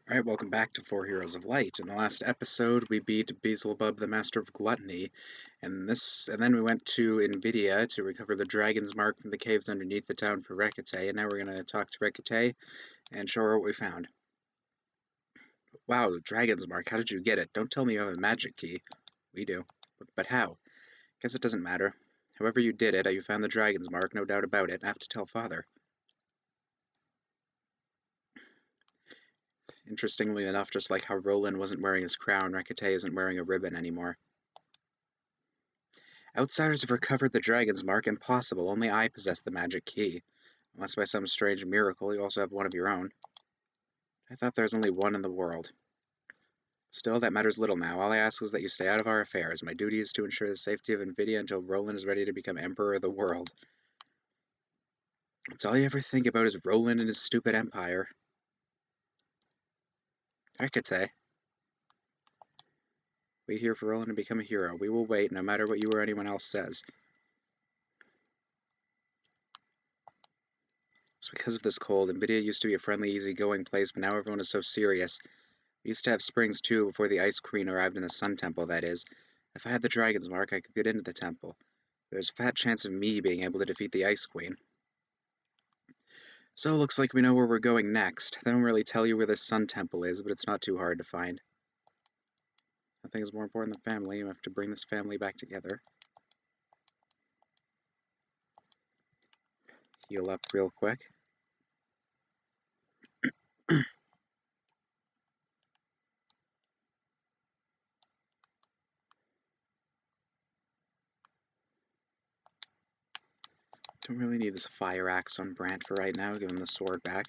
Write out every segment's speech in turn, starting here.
Alright, welcome back to Four Heroes of Light. In the last episode, we beat Beelzebub, the Master of Gluttony, and then we went to Invidia to recover the Dragon's Mark from the caves underneath the town for Rekete, and now we're going to talk to Rekete and show her what we found. Wow, the Dragon's Mark, how did you get it? Don't tell me you have a magic key. We do. But how? Guess it doesn't matter. However you did it, you found the Dragon's Mark, no doubt about it. I have to tell Father. Interestingly enough, just like how Roland wasn't wearing his crown, Rekete isn't wearing a ribbon anymore. Outsiders have recovered the Dragon's Mark. Impossible. Only I possess the magic key. Unless by some strange miracle you also have one of your own. I thought there was only one in the world. Still, that matters little now. All I ask is that you stay out of our affairs. My duty is to ensure the safety of Invidia until Roland is ready to become Emperor of the world. That's all you ever think about is Roland and his stupid empire. Hecate. Wait here for Roland to become a hero. We will wait, no matter what you or anyone else says. It's because of this cold. Invidia used to be a friendly, easy-going place, but now everyone is so serious. We used to have springs, too, before the Ice Queen arrived in the Sun Temple, that is. If I had the Dragon's Mark, I could get into the temple. There's a fat chance of me being able to defeat the Ice Queen. So, looks like we know where we're going next. They don't really tell you where the Sun Temple is, but it's not too hard to find. Nothing is more important than family. You have to bring this family back together. Heal up real quick. Don't really need this fire axe on Brant for right now. Give him the sword back.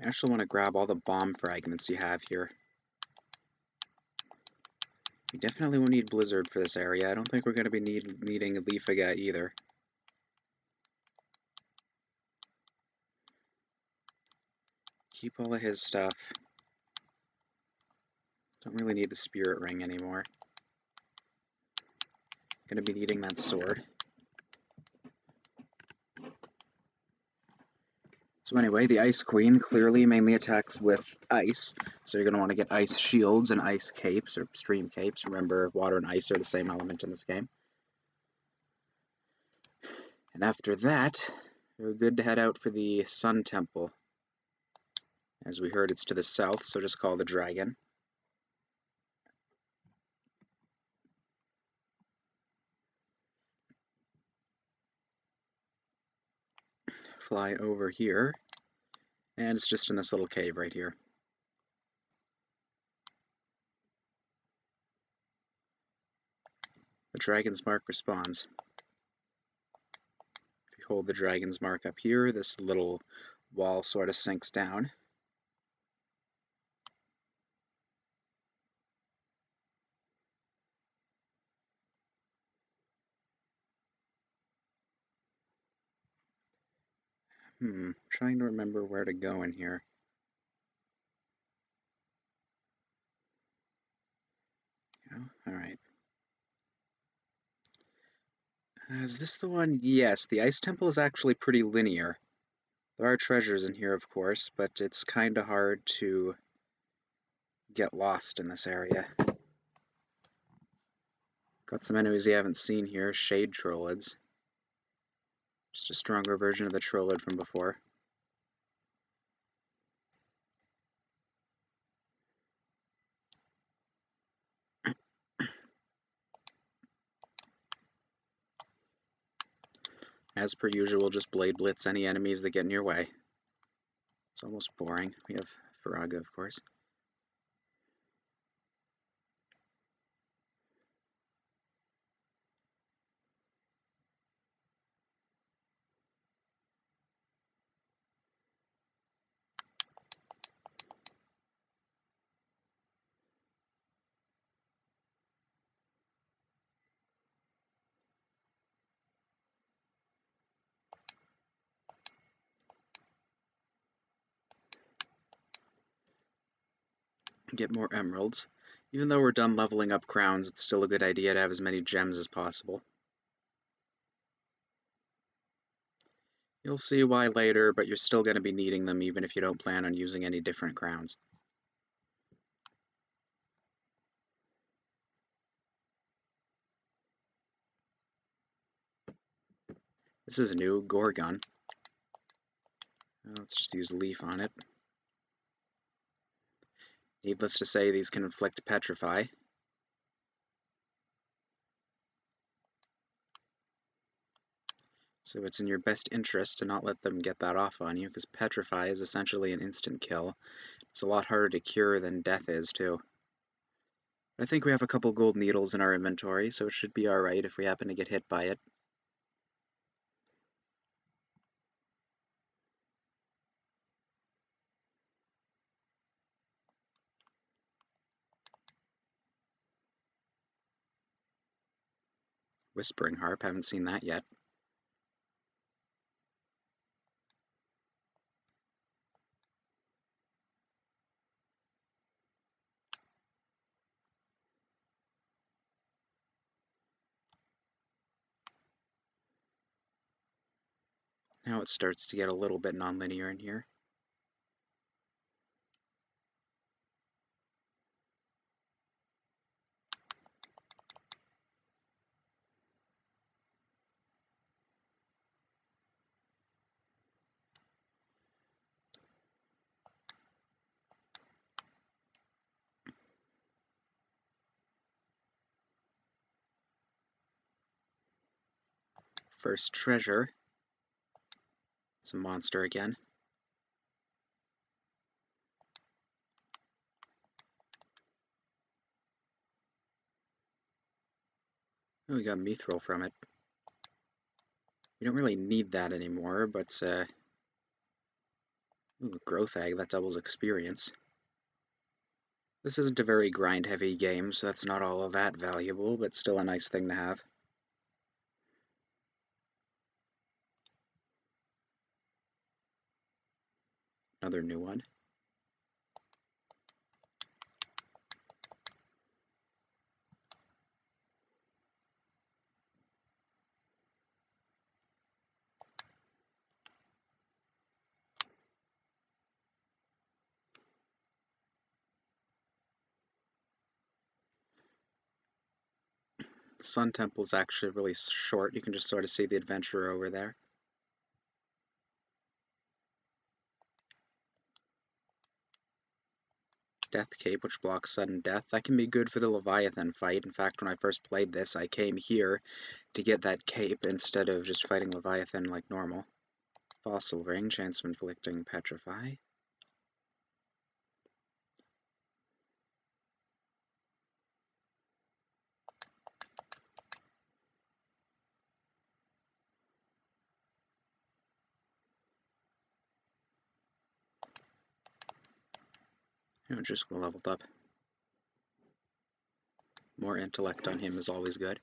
I actually want to grab all the bomb fragments you have here. We definitely won't need Blizzard for this area. I don't think we're going to be needing Leafaga either. Keep all of his stuff. Don't really need the Spirit Ring anymore. Gonna be needing that sword. So anyway, the Ice Queen clearly mainly attacks with ice, so you're going to want to get ice shields and ice capes, or stream capes. Remember, water and ice are the same element in this game. And after that, you're good to head out for the Sun Temple. As we heard, it's to the south, so just call the dragon. Fly over here, and it's just in this little cave right here. The Dragon's Mark responds. If you hold the Dragon's Mark up here, this little wall sort of sinks down. Trying to remember where to go in here. Alright. Is this the one? Yes, the Ice Temple is actually pretty linear. There are treasures in here, of course, but it's kinda hard to get lost in this area. Got some enemies you haven't seen here, Shade Trollids. Just a stronger version of the Trollid from before. As per usual, just Blade Blitz any enemies that get in your way. It's almost boring. We have Faraga, of course. Get more emeralds. Even though we're done leveling up crowns, it's still a good idea to have as many gems as possible. You'll see why later, but you're still going to be needing them even if you don't plan on using any different crowns. This is a new Gorgon. Let's just use Leaf on it. Needless to say, these can inflict Petrify. So it's in your best interest to not let them get that off on you, because Petrify is essentially an instant kill. It's a lot harder to cure than Death is, too. I think we have a couple gold needles in our inventory, so it should be alright if we happen to get hit by it. Whispering Harp, haven't seen that yet. Now it starts to get a little bit non-linear in here. First treasure. It's a monster again. Oh, we got Mithril from it. We don't really need that anymore, but ooh, Growth Egg, that doubles experience. This isn't a very grind-heavy game, so that's not all of that valuable, but still a nice thing to have. Another new one. The Sun Temple is actually really short. You can just sort of see the adventurer over there. Death Cape, which blocks sudden death. That can be good for the Leviathan fight. In fact, when I first played this, I came here to get that cape instead of just fighting Leviathan like normal. Fossil Ring, chance of inflicting Petrify. Just leveled up. More intellect on him is always good.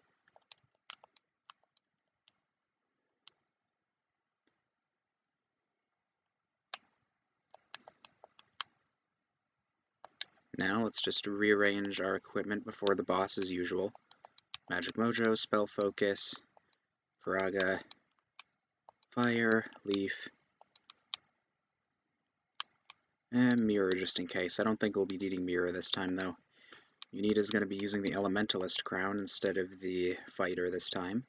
Now let's just rearrange our equipment before the boss as usual. Magic Mojo, Spell Focus, Faraga, Fire, Leaf, and Mirror just in case. I don't think we'll be needing Mirror this time though. Unita's going to be using the Elementalist Crown instead of the Fighter this time.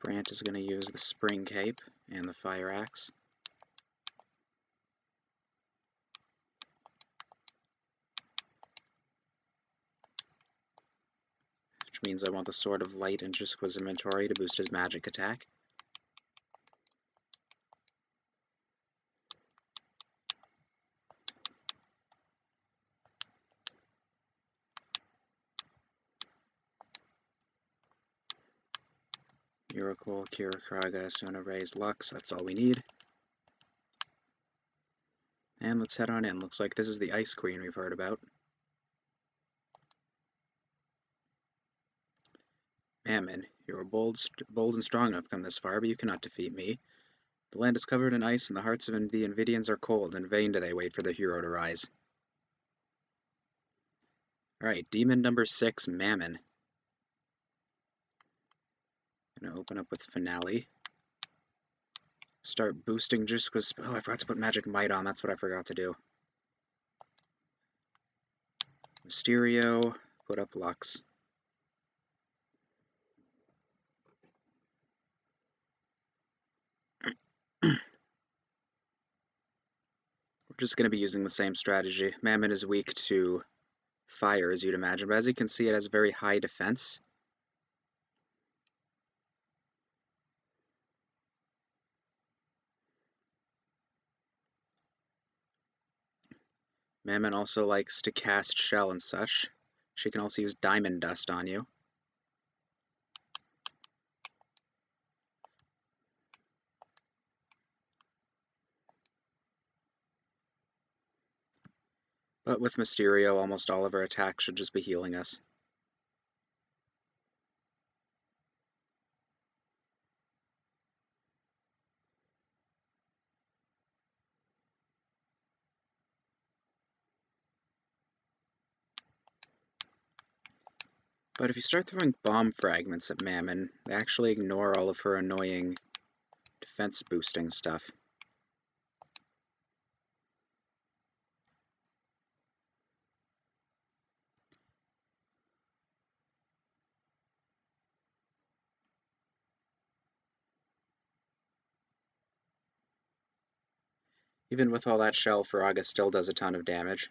Brant is going to use the Spring Cape and the Fire Axe. Which means I want the Sword of Light in Drisco's inventory to boost his magic attack. Miracle, Cure, Kraga, Sona, Raise, Lux, that's all we need. And let's head on in. Looks like this is the Ice Queen we've heard about. Mammon, you are bold and strong enough to come this far, but you cannot defeat me. The land is covered in ice, and the hearts of the Invidians are cold. In vain do they wait for the hero to rise. Alright, demon number 6, Mammon. Gonna open up with Finale. Start boosting just because... Oh, I forgot to put Magic Might on. That's what I forgot to do. Mysterio. Put up Lux. We're just going to be using the same strategy. Mammon is weak to fire, as you'd imagine, but as you can see, it has very high defense. Mammon also likes to cast Shell and such. She can also use Diamond Dust on you. But with Mysterio, almost all of her attacks should just be healing us. But if you start throwing bomb fragments at Mammon, they actually ignore all of her annoying defense boosting stuff. Even with all that shell, Faraga still does a ton of damage.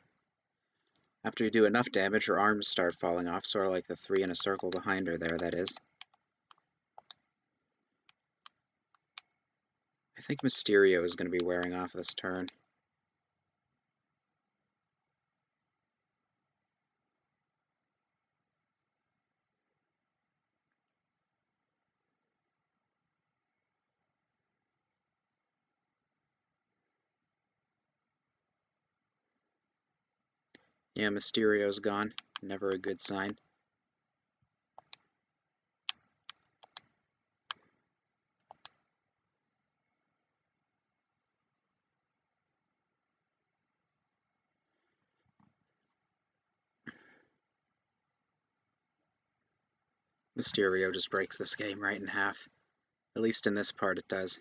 After you do enough damage, her arms start falling off, sort of like the 3 in a circle behind her there, that is. I think Mysterio is going to be wearing off this turn. Yeah, Mysterio's gone. Never a good sign. Mysterio just breaks this game right in half. At least in this part it does.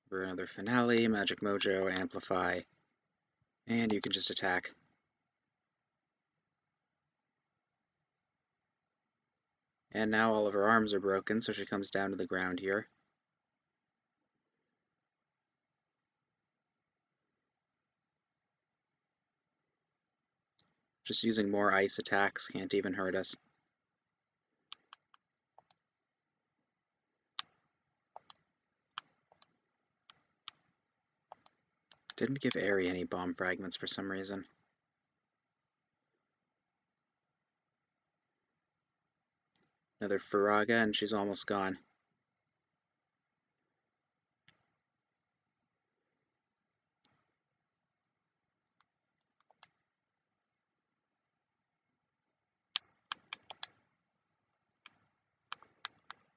For another Finale, Magic Mojo, Amplify, and you can just attack. And now all of her arms are broken, so she comes down to the ground here. Just using more ice attacks can't even hurt us. Didn't give Aerie any bomb fragments for some reason. Another Faraga, and she's almost gone.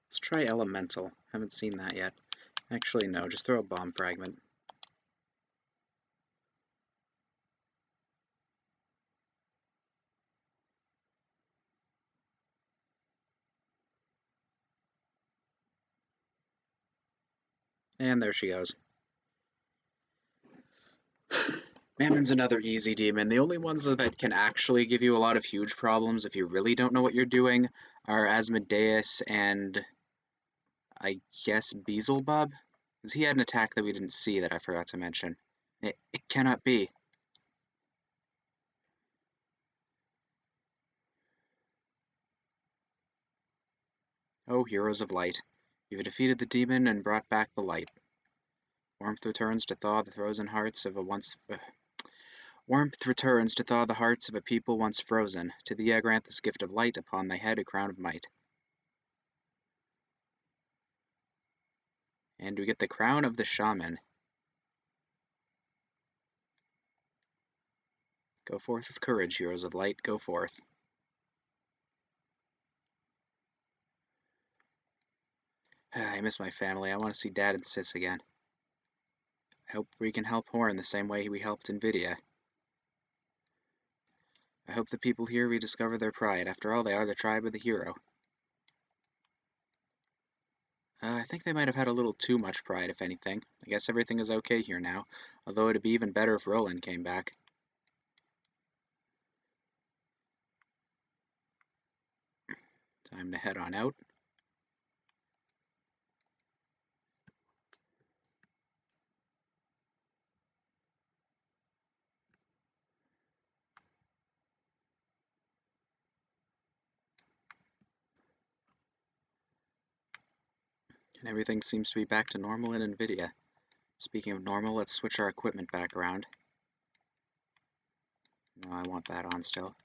Let's try Elemental. Haven't seen that yet. Actually, no, just throw a bomb fragment. And there she goes. Mammon's another easy demon. The only ones that can actually give you a lot of huge problems if you really don't know what you're doing are Asmodeus and I guess Beelzebub? Because he had an attack that we didn't see that I forgot to mention. It cannot be. Oh, heroes of light. You've defeated the demon and brought back the light. Warmth returns to thaw the frozen hearts of a once... Warmth returns to thaw the hearts of a people once frozen. To thee I grant this gift of light, upon thy head a crown of might. And we get the crown of the shaman. Go forth with courage, heroes of light, go forth. I miss my family. I want to see Dad and Sis again. I hope we can help Horn the same way we helped Invidia. I hope the people here rediscover their pride. After all, they are the tribe of the hero. I think they might have had a little too much pride, if anything. I guess everything is okay here now, although it'd be even better if Roland came back. Time to head on out. And everything seems to be back to normal in Invidia. Speaking of normal, let's switch our equipment back around. No, I want that on still.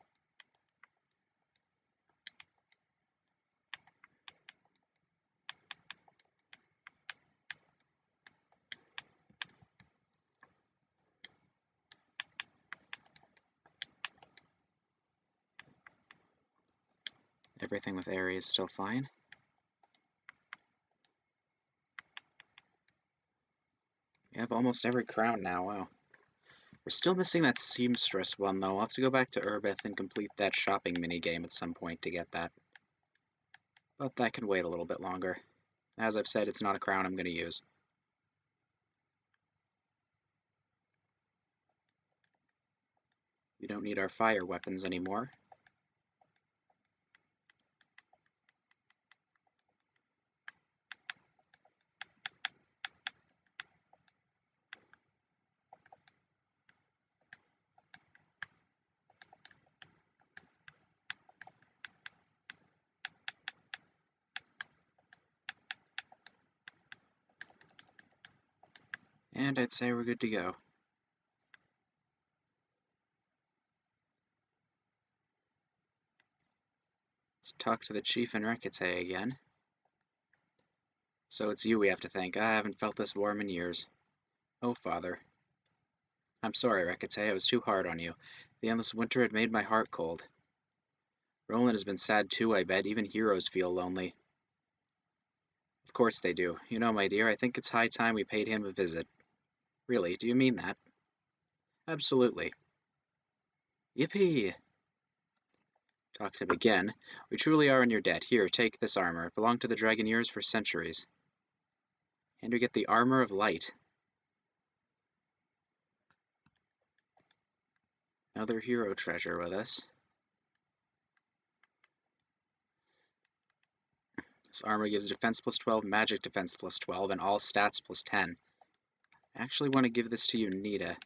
Everything with Aerie is still fine. We have almost every crown now, wow. We're still missing that seamstress one, though. I'll have to go back to Urbith and complete that shopping minigame at some point to get that. But that can wait a little bit longer. As I've said, it's not a crown I'm going to use. We don't need our fire weapons anymore. And I'd say we're good to go. Let's talk to the chief in Rekete again. So it's you we have to thank. I haven't felt this warm in years. Oh, Father. I'm sorry, Rekete. I was too hard on you. The endless winter had made my heart cold. Roland has been sad too, I bet. Even heroes feel lonely. Of course they do. You know, my dear, I think it's high time we paid him a visit. Really, do you mean that? Absolutely. Yippee! Talk to him again. We truly are in your debt. Here, take this armor. It belonged to the Dragoneers for centuries. And you get the Armor of Light. Another hero treasure with us. This armor gives defense plus 12, magic defense plus 12, and all stats plus 10. I actually want to give this to you, Nita.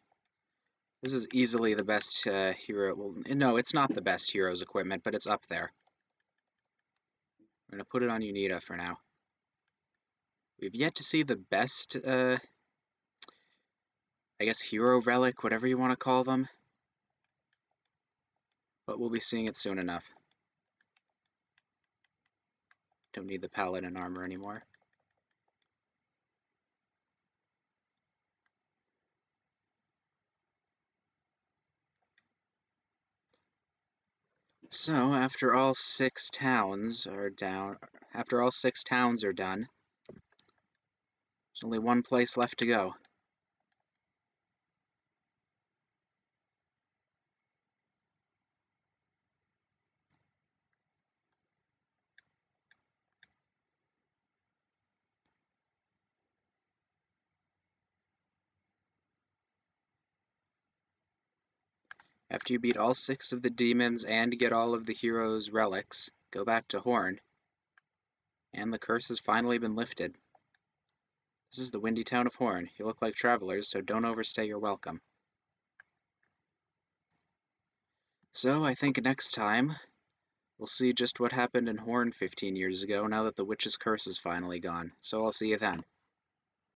This is easily the best hero. Well, no, it's not the best hero's equipment, but it's up there. I'm going to put it on Unita for now. We've yet to see the best, I guess, hero relic, whatever you want to call them. But we'll be seeing it soon enough. Don't need the paladin armor anymore. So, after all 6 towns are done, there's only one place left to go. After you beat all 6 of the demons and get all of the heroes' relics, go back to Horn, and the curse has finally been lifted. This is the windy town of Horn. You look like travelers, so don't overstay your welcome. So, I think next time, we'll see just what happened in Horn 15 years ago now that the witch's curse is finally gone. So I'll see you then.